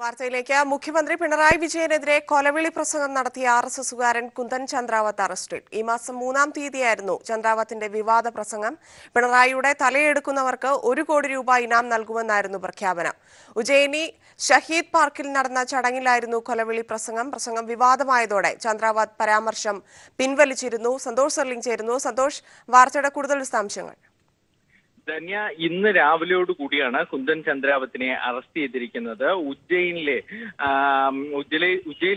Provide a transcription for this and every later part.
വാർത്തയിലേക്ക്. മുഖ്യമന്ത്രി പിണറായി വിജയനെതിരെ കൊലവിളി പ്രസംഗം നടത്തിയ RSSകാരൻ കുന്ദൻ ചന്ദ്രാവത്ത് അറസ്റ്റിൽ. ഈ മാസം 3-ാം തീയതിയായിരുന്നു ചന്ദ്രാവത്തിന്റെ വിവാദ പ്രസംഗം. പിണറായിയുടെ തലയെടുക്കുന്നവർക്ക് 1 കോടി രൂപ ഇനാം നൽകുമെന്നായിരുന്നു പ്രഖ്യാപനം. ഉജ്ജയിനി ഷഹീദ് പാർക്കിൽ നടന്ന ചടങ്ങിലായിരുന്നു കൊലവിളി പ്രസംഗം വിവാദമായതോടെ ചന്ദ്രാവത്ത് പരാമർശം പിൻവലിച്ചിരുന്നു. സന്തോഷ് സർലിംഗ് ചേരുന്നു. സന്തോഷ്, വാർത്തയുടെ കൂടുതൽ വിശദാംശങ്ങൾ. ധന്യ, ഇന്ന് രാവിലെയോട് കൂടിയാണ് കുന്ദൻ ചന്ദ്രാവത്തിനെ അറസ്റ്റ് ചെയ്തിരിക്കുന്നത്. ഉജ്ജയിൽ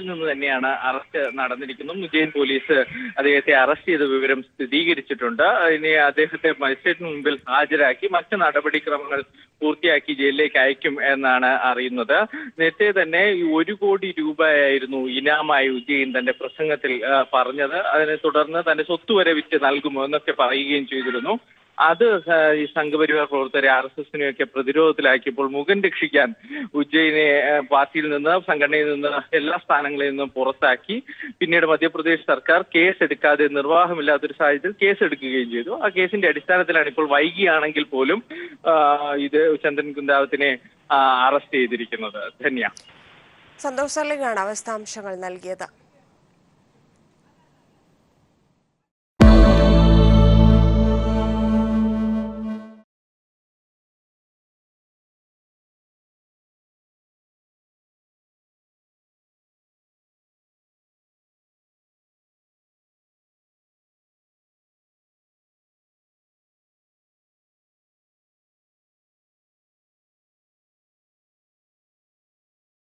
നിന്ന് തന്നെയാണ് അറസ്റ്റ് നടന്നിരിക്കുന്നത്. ഉജ്ജയിൻ പോലീസ് അദ്ദേഹത്തെ അറസ്റ്റ് ചെയ്ത വിവരം സ്ഥിരീകരിച്ചിട്ടുണ്ട്. ഇനി അദ്ദേഹത്തെ മജിസ്ട്രേറ്റിന് മുമ്പിൽ ഹാജരാക്കി മറ്റ് നടപടിക്രമങ്ങൾ പൂർത്തിയാക്കി ജയിലിലേക്ക് അയക്കും എന്നാണ് അറിയുന്നത്. നേരത്തെ തന്നെ 1 കോടി രൂപയായിരുന്നു ഇനാമായി ഉജ്ജയിൻ തന്റെ പ്രസംഗത്തിൽ പറഞ്ഞത്. അതിനെ തുടർന്ന് തന്റെ സ്വത്ത് വരെ വിറ്റ് നൽകുമോ എന്നൊക്കെ പറയുകയും ചെയ്തിരുന്നു. അത് ഈ സംഘപരിവാർ പ്രവർത്തകരെ RSSനെയൊക്കെ പ്രതിരോധത്തിലാക്കിയപ്പോൾ മുഖം രക്ഷിക്കാൻ ഉജ്ജയിനെ പാർട്ടിയിൽ നിന്ന്, സംഘടനയിൽ നിന്ന്, എല്ലാ സ്ഥാനങ്ങളിൽ നിന്നും പുറത്താക്കി. പിന്നീട് മധ്യപ്രദേശ് സർക്കാർ കേസ് എടുക്കാതെ നിർവാഹമില്ലാത്തൊരു സാഹചര്യത്തിൽ കേസ് എടുക്കുകയും ചെയ്തു. ആ കേസിന്റെ അടിസ്ഥാനത്തിലാണ് ഇപ്പോൾ വൈകിയാണെങ്കിൽ പോലും ഇത് ചന്ദൻ കുന്ദാവത്തിനെ അറസ്റ്റ് ചെയ്തിരിക്കുന്നത്. ധന്യ. സന്തോഷ് സർലിംഗാണ് വിശദാംശങ്ങൾ നൽകിയത്.